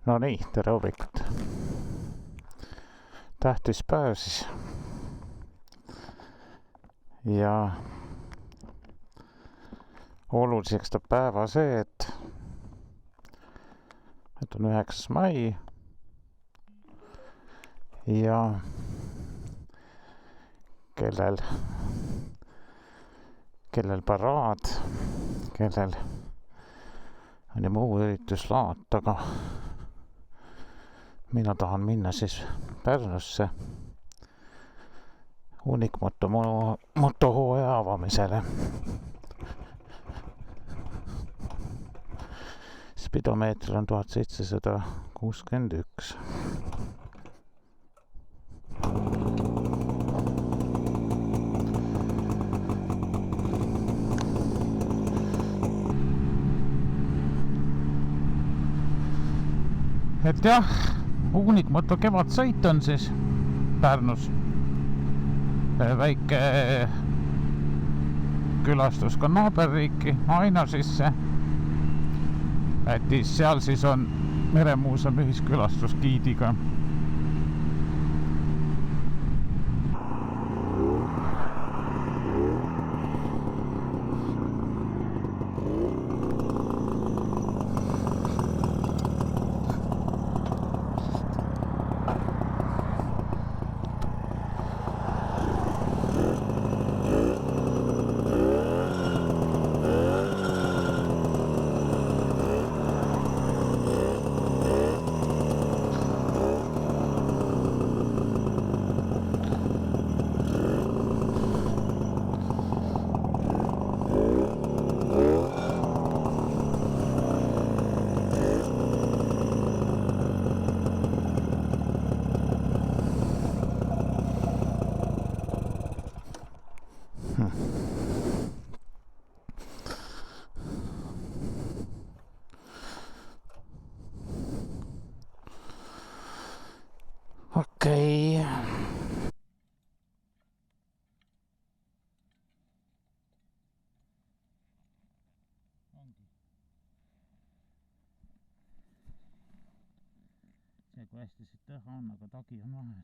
No nii, tere hommikut. Tähtis päev siis. Ja oluliseks ta päeva see, et on 9. mai ja kellel paraad, kellel on muu ürituslaat, aga mina tahan minna siis Pärnusse Unikmoto motohooaja avamisele. Spidomeetril on 1761. Et jah, Unikmoto kevadsõit on siis Pärnus. Väike külastus ka naaberriiki Ainažisse. Lätis seal siis on Meremuuseum ühiskülastus giidiga. Okei. See kui hästi siit teha on, aga tagi on vahel.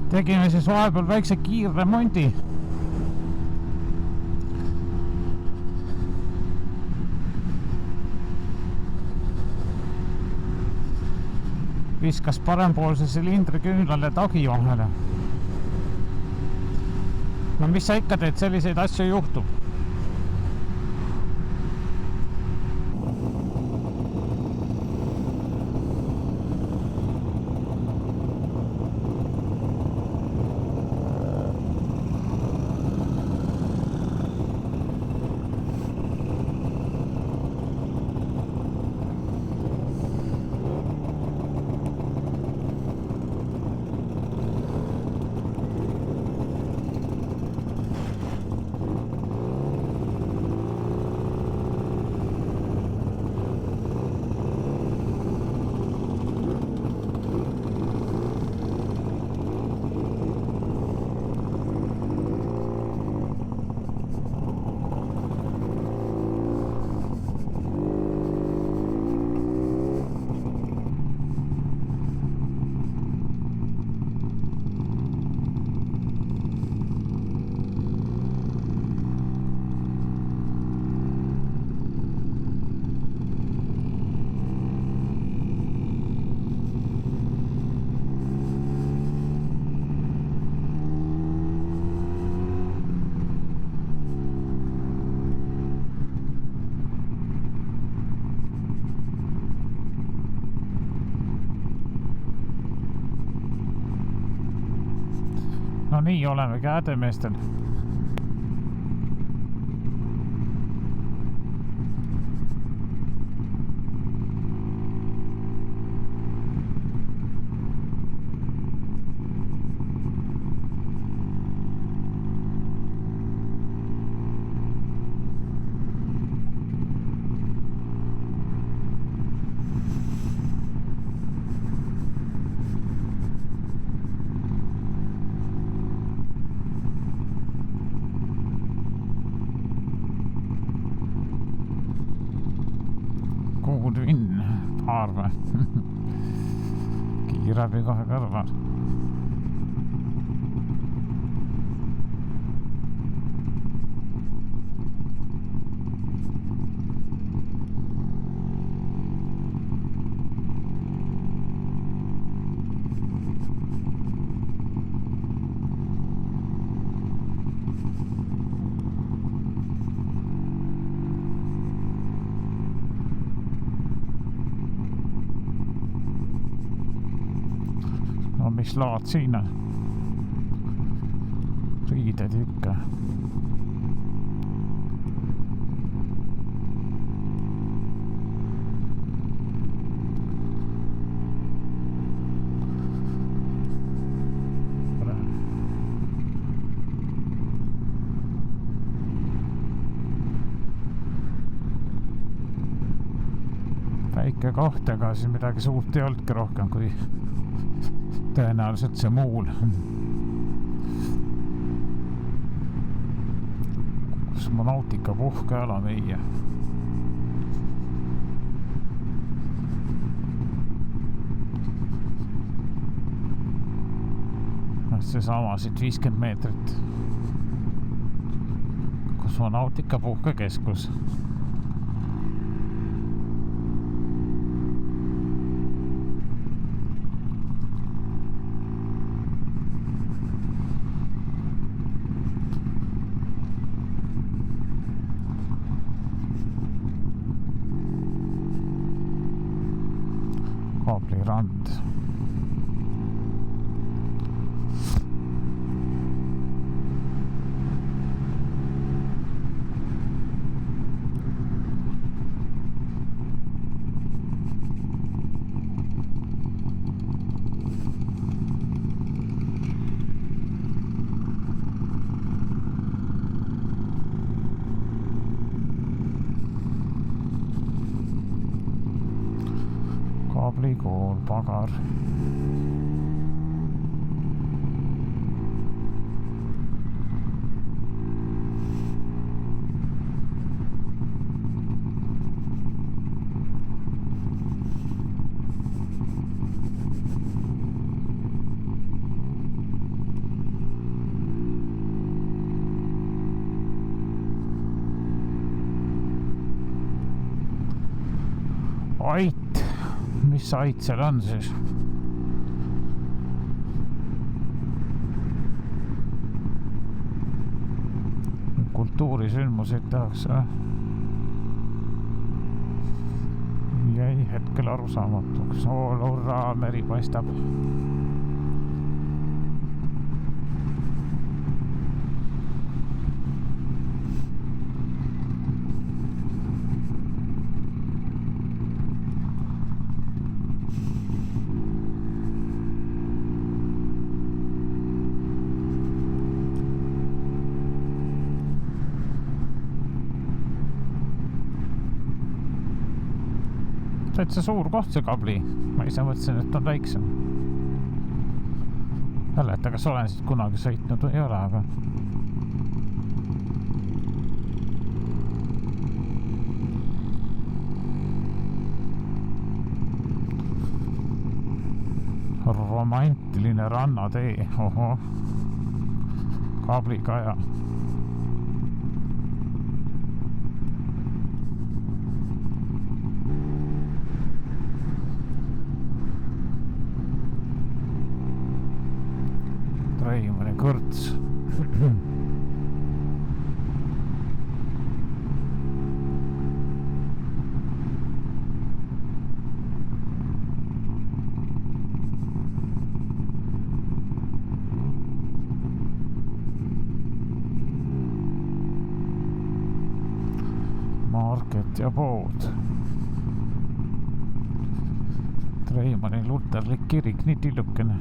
Tegime siis vahepeal väikse kiirremondi. Viskas parempoolse silindri küünlale tagi vahele. No mis sa ikka teed, selliseid asju juhtub. No nii, oleme Häädemeestel. Goodwin, paar või? Kiirabi kohe kõrval. No mis laad siin on? Riided ikka. Väike koht, ega siin midagi suurt ei olnudki rohkem kui tõenäoliselt see muul, kosmonautika puhkeala meie. Seesama siit 50 meetrit. Kosmonautika puhkekeskus. Kaablirand. Kaablikool, pagar. Ait! Mis ait seal on siis? Kultuurisündmuseid tehakse. Jäi hetkel arusaamatuks. Hurraa, meri paistab. Täitsa suur koht see kabli. Ma ise mõtlesin, et on väiksem. Jälle, et kas olen siit kunagi sõitnud või ei ole, aga... Romantiline rannatee. Oho. Kablikaja. Reimani kõrts. Market ja pood. Reimani luterlik kirik, nii tillukene.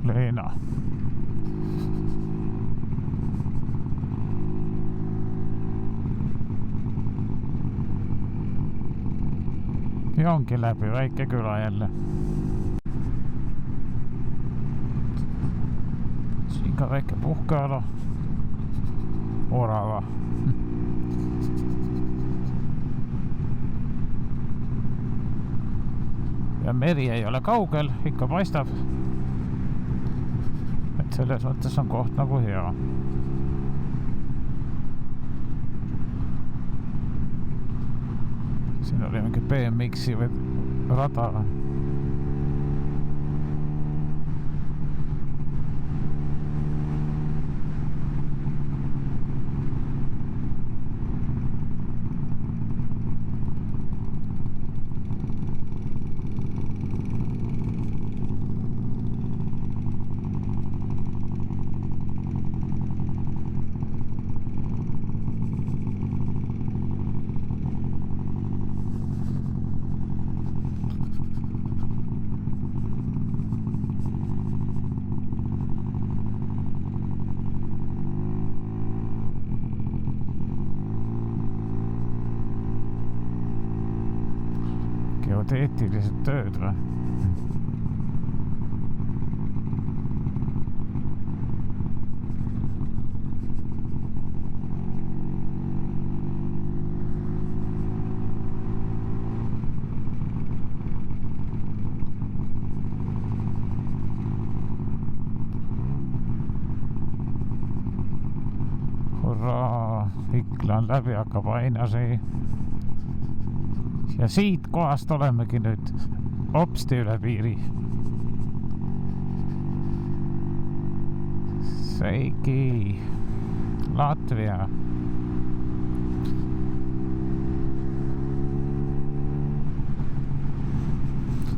Leena. ja ongi läbi väike küla jälle. Siin ka väike puhkeala. Orava. Ja meri ei ole kaugel, ikka paistab. Et selles mõttes on koht nagu hea. Siin oli mingi BMX-i või rada. Geodeetilised tööd või? Hurraa, Ikla on läbi, hakkab Ainasi. Ja siit kohast olemegi nüüd hopsti üle piiri. Seiki, Latvia.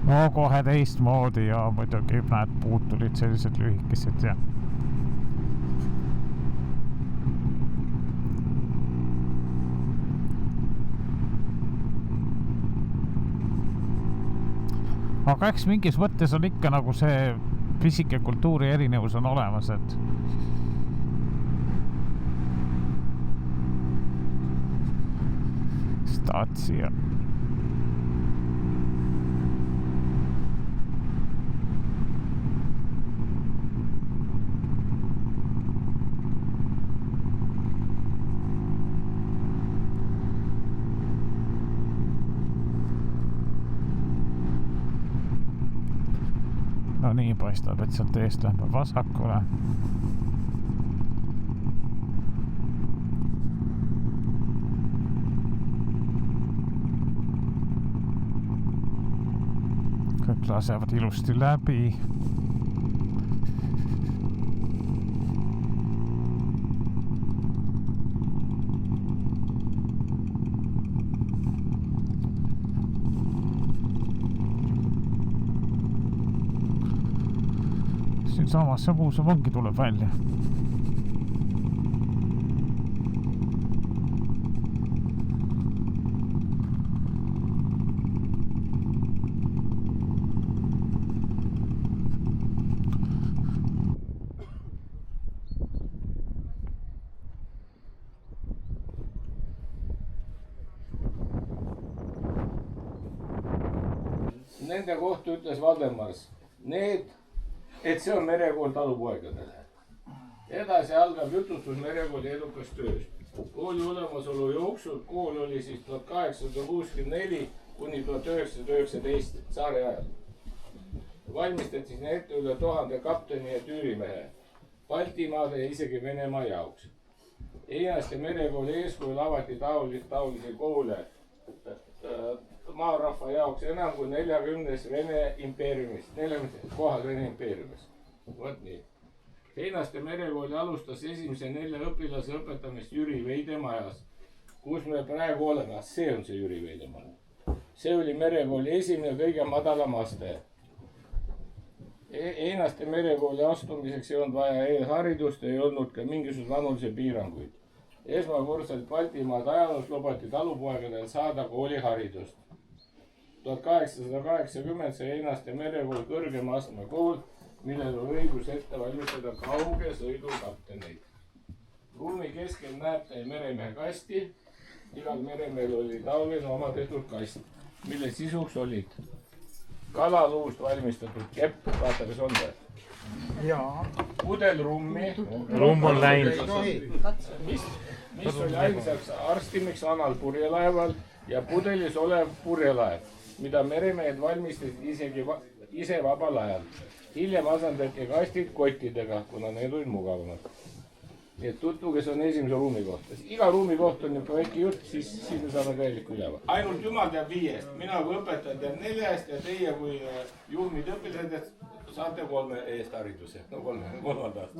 No kohe teistmoodi ja muidugi näed, puud tulid sellised lühikesed ja aga eks mingis mõttes on ikka nagu see pisike kultuuri erinevus on olemas, et Statsia. No nii paistab, et sealt eest läheb vasakule. Kõik lasevad ilusti läbi. Siinsamas see muuseum ongi, tuleb välja. Nende kohta ütles Valdemars, et see on merekool talupoegadele. Edasi algab jutustus merekooli edukast tööst. Kooli olemasolu jooksul kool oli siis 1864 kuni 1919 saare ajal. Valmistati sinna ette üle 1000 kapteni ja tüürimehe, Baltimaade ja isegi Venemaa jaoks. Einaste merekooli eeskujul avati taolisi koole maarahva jaoks enam kui 40 Vene impeeriumist, 40 kohal Vene impeeriumis. Vot nii. Einaste merekooli alustas esimese 4 õpilase õpetamist Jüri Veidemajas, kus me praegu oleme. See on see Jüri Veidemaa. See oli merekooli esimene kõige madalam aste. Einaste merekooli astumiseks ei olnud vaja eelharidust, ei olnud ka mingisuguse vanulise piiranguid. Esmakordselt Baltimaade ajaloos lubati talupoegadel saada kooliharidust. 1880 sai Einaste merekool kõrgema astme kool, millel on õigus ette valmistada kauge sõidu kapteneid. Ruumi keskel näeb teie meremehe kasti. Igal meremehel oli taoline oma tehtud kast. mille sisuks olid kalaluust valmistatud kepp, vaata kas on see? Jaa. Pudel rummi. Rumm on läinud. Mis oli ainsaks arstimiks vanal purjelaeval ja pudelis olev purjelaev, mida meremehed valmistasid ise vabal ajal. Hiljem asendati kastid kottidega, kuna need olid mugavamad. Nii et tutvuge, see on esimese ruumi kohta. Iga ruumi kohta on juba väike jutt, siis me saame täielikku üleval. Ainult Jumal teab 5. Mina kui õpetaja tean 4 ja teie kui juhmid õpilased saate 3 eest hariduse. No 3 aastat.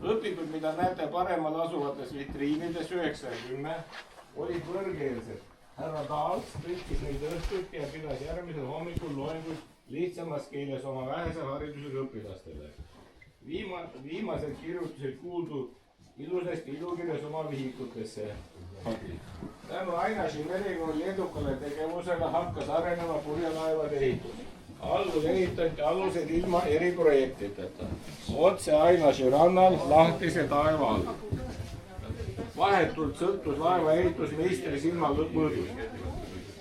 Õpikud, mida näete paremal asuvates vitriinides 9 ja 10, olid võõrkeelsed. Härra Taals tõlkis neid õhtuti ja pidas järgmisel hommikul loenguid lihtsamas keeles oma vähese haridusega õpilastele. Viimased kirjutused kuuldu ilusasti ilukirjas oma vihikutesse. Tänu Ainaši merikooli edukale tegevusele hakkas arenema purjelaevade ehitus. Algul ehitati alused ilma eriprojektideta. Otse Ainaši rannal lahtise taeva all. Vahetult sõltus laeva ehitusmeistri silmamõõdust.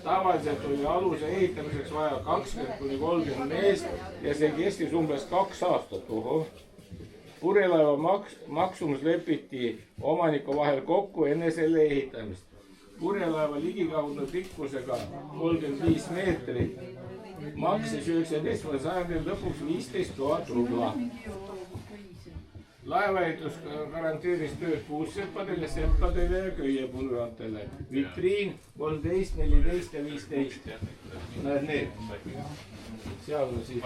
Tavaliselt oli aluse ehitamiseks vaja 20–30 meest ja see kestis umbes 2 aastat. Purjelaeva maksumus lepiti omaniku vahel kokku enne selle ehitamist. Purjelaeva ligikaudu pikkusega 35 meetrit maksis 19. sajandil lõpuks 15 000 rubla. Laevaehitus garanteeris tööd puussepadele, seppadele ja köiepulvantele. Vitriin 13, 14 ja 15. Näed need. Seal on siis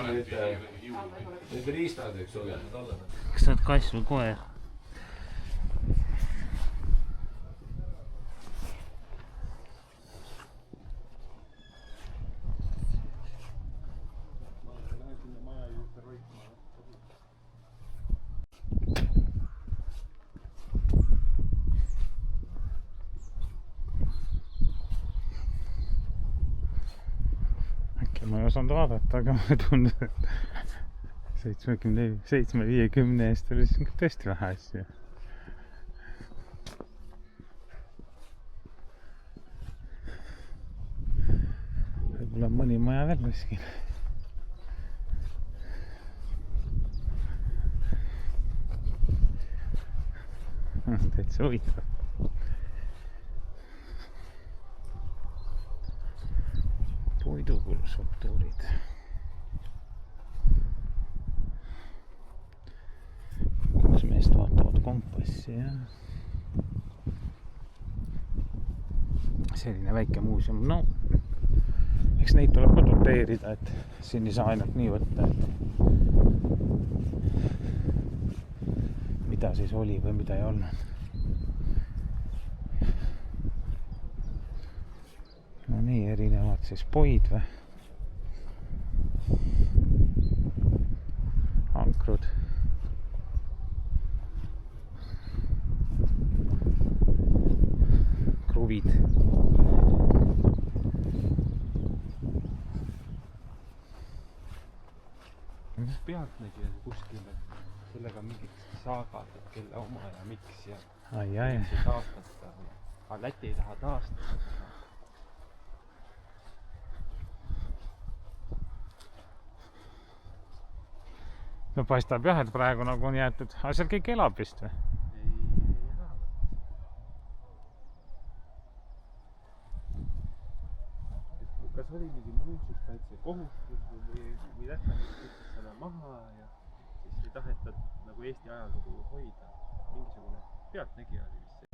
need riistad, eks ole. Kas sa oled kass või koer? Ma ei osanud vaadata, aga mulle tundus, et 7-50 eest oli siin tõesti vähe asju. Võib-olla mõni maja veel kuskil. Täitsa huvitav. Puidukulskulptuurid. Kuus meest vaatavad kompassi ja selline väike muuseum. No, eks neid tuleb ka doteerida, et siin ei saa ainult nii võtta, et mida siis oli või mida ei olnud. No nii, erinevad siis poid või ankrud. Kruvid. Pealtnägija kuskil, sellega mingid saagad, et kelle oma ja miks ja Ai. taastada. Aga Läti ei taha taastada. No paistab jah, et praegu nagu on jäetud. Aga seal kõik elab vist või? Ei elavad. Kas oli mingi muinsuskaitse kohustus või lätlased võttis selle maha ja siis ei taheta nagu Eesti ajalugu hoida? Mingisugune pealtnägija oli vist see.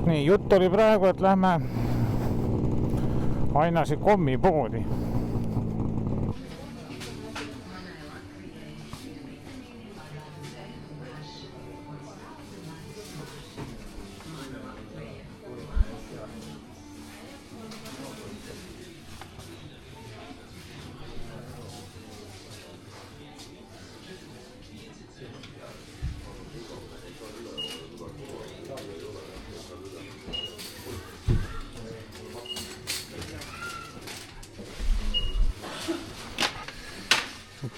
Nii, jutt oli praegu, et lähme Ainaši kommipoodi.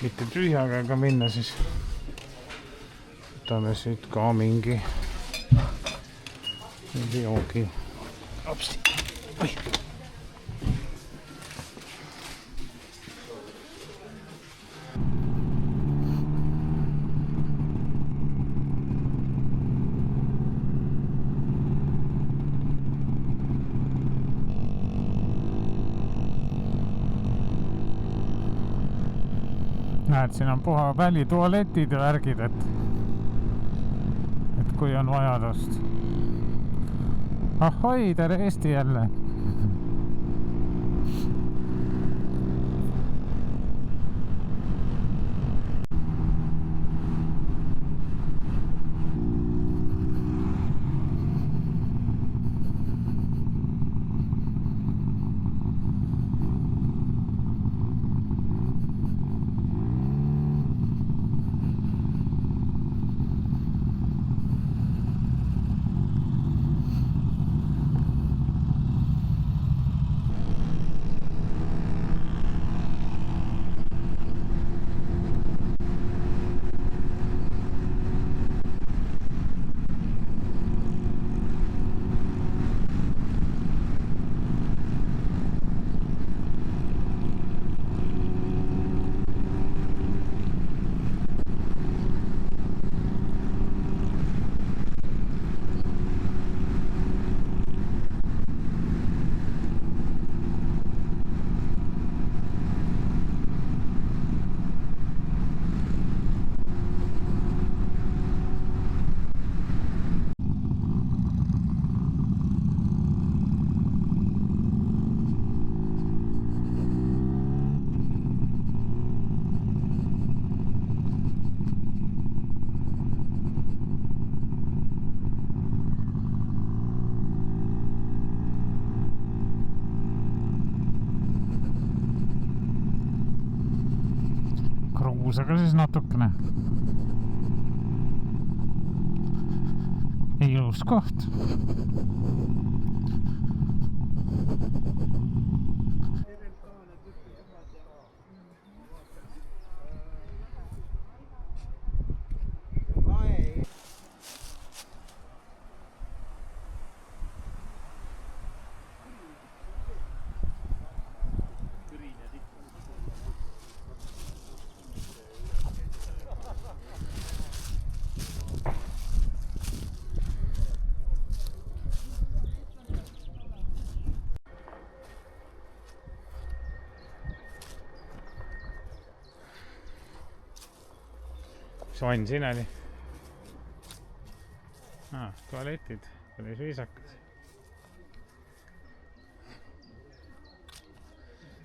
mitte tühja käega minna, siis võtame siit ka mingi joogi. Opsti. Oi. Näed, siin on puha välitualetid ja värgid, et kui on vajadust. Ahoi, tere Eesti jälle! Kruusega siis natukene. Ilus koht. Sonn siin oli. Tualetid, päris viisakad.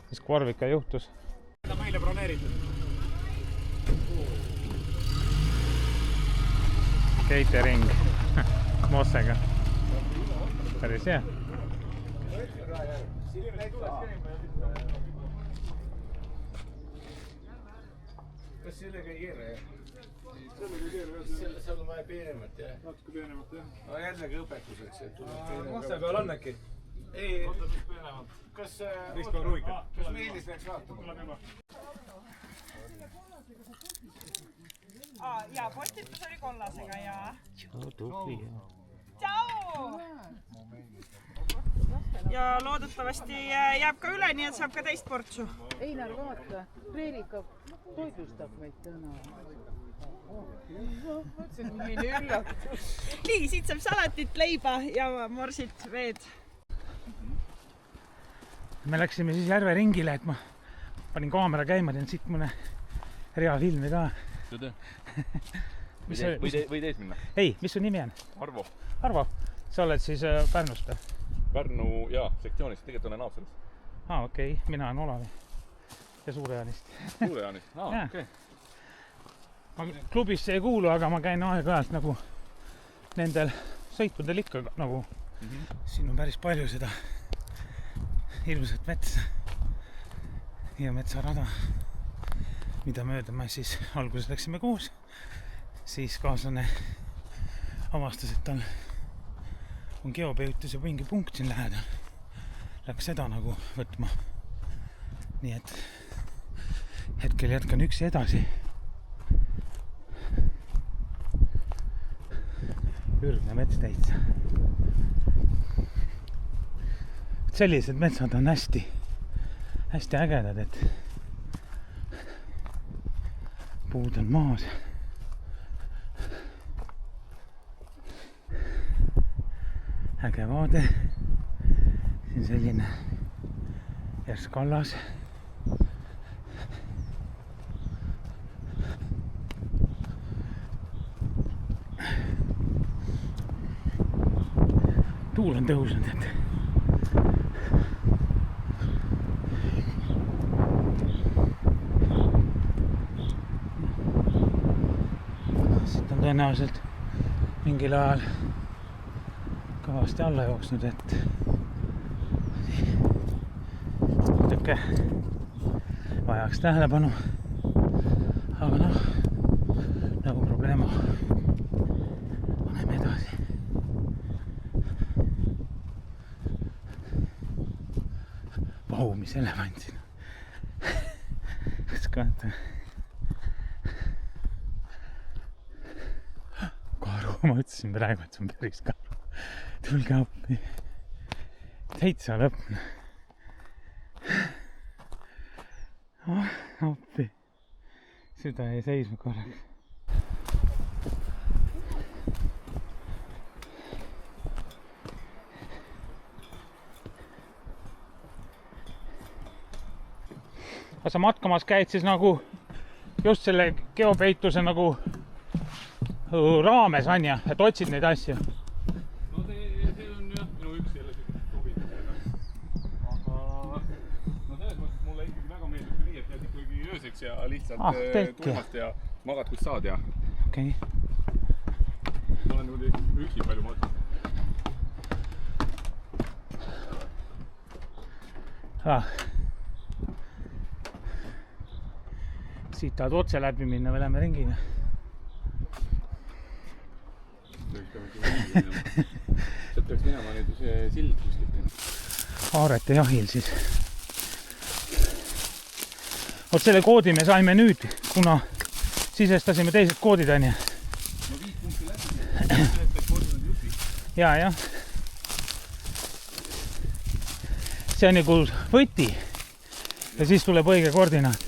Mis Korvika juhtus? Seda meile broneeritud. Catering Mossega. Päris hea. Kas sellega ei keera, jah? Seal on vaja peenemat, jah? Natuke peenemat, jah. No jällegi õpetuseks, et tuleb peenemat. Mosse peal on äkki? Ei, kas Meelis läks vaatama? Ja postitus oli kollasega ja... Tubli. Tšau! Ja loodetavasti jääb ka üle, nii et saab ka teist portsu. Einar, vaata, Reerika toitlustab meid täna. Mõtlesin, mingi üllatus. Nii, siit saab salatit, leiba ja morsit veed. Me läksime siis järve ringile, et ma panin kaamera käima, teen siit mõne reafilmi ka. Tõde. Võid ees minna? Ei, mis su nimi on? Arvo. Arvo, sa oled siis Pärnust? Pärnu, sektsioonist, tegelikult olen Haapsalust. Okei, mina olen Olavi ja Suure-Jaanist. Suure-Jaanist? Okei. Ma klubisse ei kuulu, aga ma käin aeg-ajalt nagu nendel sõitudel ikka nagu siin on päris palju seda ilusat metsa ja metsarada, mida mööda me siis alguses läksime koos, siis kaaslane avastas, et tal on geopeutus ja mingi punkt siin lähedal. Läks seda nagu võtma. Nii et hetkel jätkan üksi edasi. Ürgne mets täitsa. Sellised metsad on hästi ägedad, et puud on maas. Äge vaade. Siin selline järsk kallas. Tuul on tõusnud, et siit on tõenäoliselt mingil ajal kõvasti alla jooksnud, et natuke vajaks tähelepanu. Aga noh, nagu probleemo. Paneme edasi. Vau, mis elevant siin. Kas kahte? Karu, ma ütlesin praegu, et see on päris karu. Tulge appi. Täitsa lõpne. Appi. Süda ei seisma korraks. Kas sa matkamas käid siis nagu just selle geopeituse nagu raames on ja, et otsid neid asju? No see on jah minu üks jälle sobitusega. Aga no selles mõttes mulle ikkagi väga meeldib nii, et jääd ikkagi ööseks ja lihtsalt tuimast ja magad kus saad ja Okei. Ma olen niimoodi üksi palju matnud. Siit tahad otse läbi minna või lähme ringina? Sealt peaks minema nüüd see sild kuskilt. Aarete jahil siis. Oot selle koodi me saime nüüd, kuna sisestasime teised koodid on ja. No 5 punkti läbi, koodinud jupi. Ja. See on nagu võti ja siis tuleb õige koordinaat.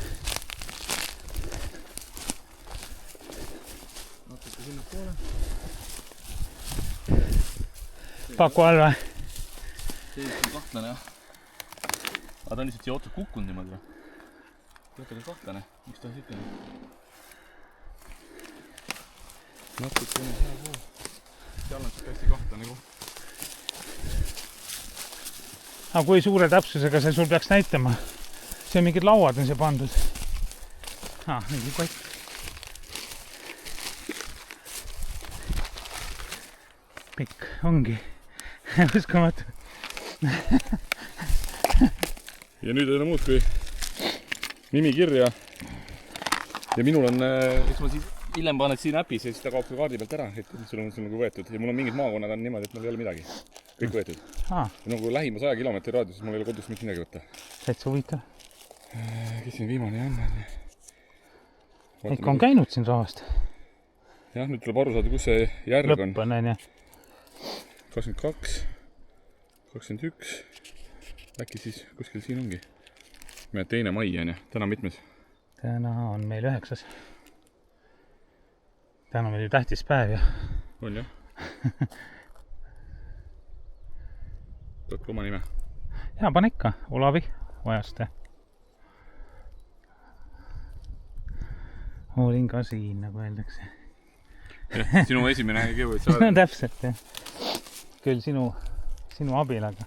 Natuke sinna poole. Paku all või? See on kahtlane jah. Aga ta on lihtsalt siia otsa kukkunud niimoodi või? Teate ka kahtlane, miks ta siit on? Natukene hea pool. Seal on siit hästi kahtlane koht. Aga kui suure täpsusega see sul peaks näitama? See on mingid lauad on see pandud. Mingi kott. Pikk ongi. Uskamatu. Ja nüüd ei ole muud kui nimi kirja. Ja minul on, eks ma siis hiljem paned siin äpis ja siis ta kaob ka kaardi pealt ära, et sul on nagu võetud. Ja mul on mingid maakonnad on niimoodi, et mul ei ole midagi. Kõik võetud. Nagu lähima 100 kilomeetri raadiuses mul ei ole kodus mitte midagi võtta. Täitsa huvitav. Kes siin viimane on? Ikka on käinud siin rahvast. Jah, nüüd tuleb aru saada, kus see järg on. Lõpp on, on ja. 22, 21, äkki siis kuskil siin ongi. Meie 2. mai on ja, täna mitmes? Täna on meil 9. Täna on meil ju tähtis päev ja. On jah. Tõtku oma nime? Jaa, pane ikka. Olavi Ojaste. Olin ka siin, nagu öeldakse. Ja, sinu esimene geoid saada. No täpselt, jah. Küll sinu abil, aga...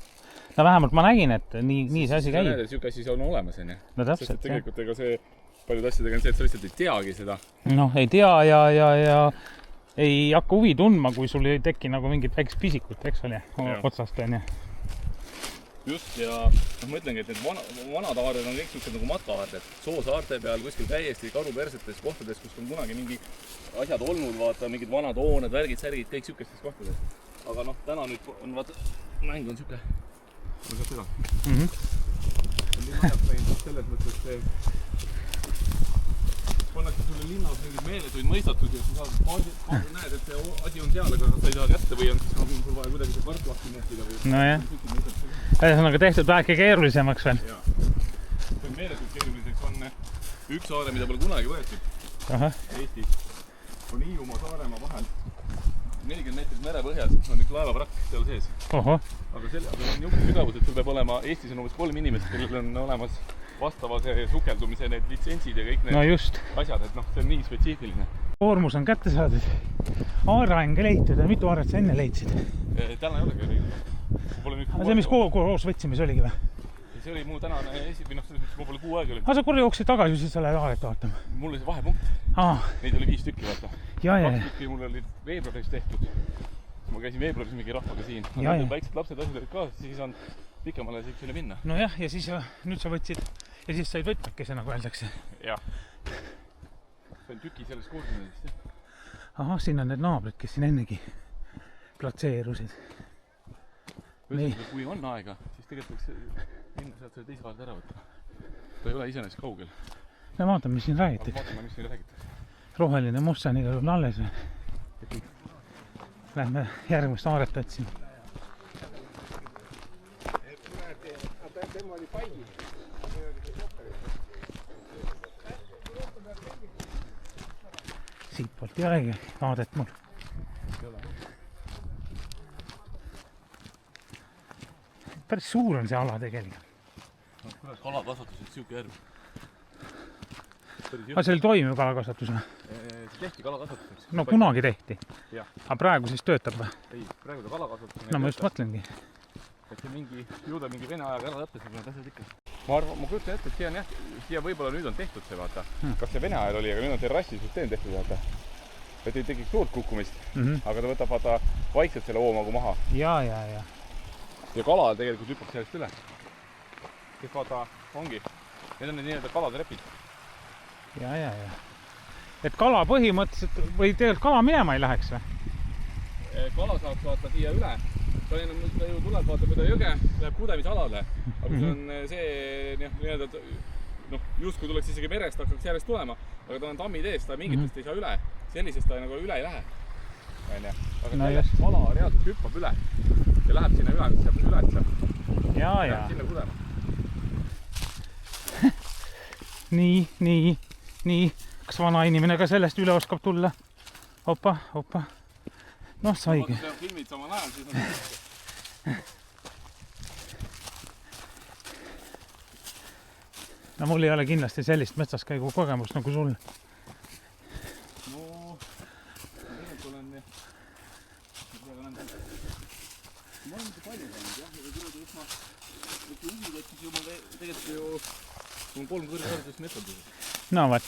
No vähemalt ma nägin, et nii see asi käib. Sa näed, et siuke asi on olemas, on ja? No täpselt, sest tegelikult ega see paljud asjadega on see, et sa lihtsalt ei teagi seda. Noh, ei tea ja ei hakka huvi tundma, kui sul ei teki nagu mingit väikest pisikut, eks ole, otsast on ja. Just, ja ma ütlengi, et need vanad aared on kõik siuksed nagu mataarded. Soosaarte peal kuskil täiesti karupersetes kohtades, kus on kunagi mingi asjad olnud, vaata, mingid vanad hooned, värgid, särgid, kõik siukestes kohtades. Aga noh, täna nüüd on, vaata, mäng on siuke. Ma saab seda. On nii majad meil selles mõttes, pannakse sulle linnas mingid meeletuid mõistatusi ja sa saad näed, et see asi on seal, aga sa ei saa kätte või on siis sul vaja kuidagi see kvart lahti muhtida või... Nojah. Ühesõnaga tehtud väike keerulisemaks veel. Jaa. See on meeletult keeruliseks on üks saare, mida pole kunagi võetud. Eestis on Hiiumaa Saaremaa vahel 40 meetrit merepõhjas on üks laevaprakk seal sees. Oho. Aga see on niisugune sügavus, et sul peab olema, Eestis on umbes 3 inimest, kellel on olemas vastava sukeldumise need litsentsid ja kõik need asjad, et noh, see on nii spetsiifiline. Koormus on kätte saadud. Aara on ka leitud ja mitu aaret sa enne leidsid? Täna ei olegi leidnud. Aga see, mis koos võtsime, see oligi või? See oli mu tänane või noh, ma pole kuu aega oli. Aga sa korra jooksid tagasi, siis sa lähed aaret vaatama. Mul oli see vahepunkt. Neid oli 5 tükki, vaata. 2 tükki mul olid veebruaris tehtud. Ma käisin veebruaris mingi rahvaga siin. Aga väiksed lapsed asjad olid ka, siis on pikemale siuksele minna. Nojah, ja siis nüüd sa võtsid ja siis said võtmekese, nagu öeldakse. Jah. See on tüki sellest koordineedist. Ahah, siin on need naabrid, kes siin ennegi platseerusid. Kui on aega, siis tegelikult võiks minna sealt selle teise aarde ära võtta. Ta ei ole iseenesest kaugel. Me vaatame, mis siin räägitakse. Vaatame, mis siin räägitakse. Roheline mustani tuleb alles. Lähme järgmist aaret otsima. Siitpoolt ei olegi vaadet mul. Päris suur on see ala tegelikult. Kalakasvatus on siuke järv. Aga see oli toimiv kalakasvatus või? See tehti kalakasvatuseks. No kunagi tehti. Aga praegu siis töötab või? Ei, praegu ta kalakasvatus. No ma just mõtlengi. Et see mingi Vene ajaga ära lõppes, aga need asjad ikka. Ma kujutan ette, et siia võib-olla nüüd on tehtud see, vaata. Kas see Vene ajal oli, aga nüüd on see rassisüsteem tehtud, vaata. Et ei tekiks suurt kukkumist, aga ta võtab vaata vaikselt selle hoomagu maha. Ja kala tegelikult hüppab sellest üle. Kes vaata, ongi. Need on need nii-öelda kalatrepid. Ja. Et kala põhimõtteliselt, või tegelikult kala minema ei läheks või? Kala saaks vaata siia üle. Ta ju tuleb vaata mööda jõge, läheb kudemisalale. Aga see on see nii-öelda, justkui tuleks isegi merest, hakkaks järjest tulema. Aga ta on tammid ees, ta mingitest ei saa üle. Sellisest ta nagu üle ei lähe. Aga sellest kala reaalselt hüppab üle. Ja läheb sinna üle, mis jääb üles. Ja. Sinna kudema. Nii. Kas vana inimene ka sellest üle oskab tulla? Opa. Noh, saigi. Kui sa filmid samal ajal, siis on see. No mul ei ole kindlasti sellist metsaskäigu kogemust nagu sul. No, tegelikult olen ma olen palju saanud, jah. Ja kuradi, et ma uvi tekkis ju mul tegelikult ju 3 kõrgharidust metsandusest. No vaat.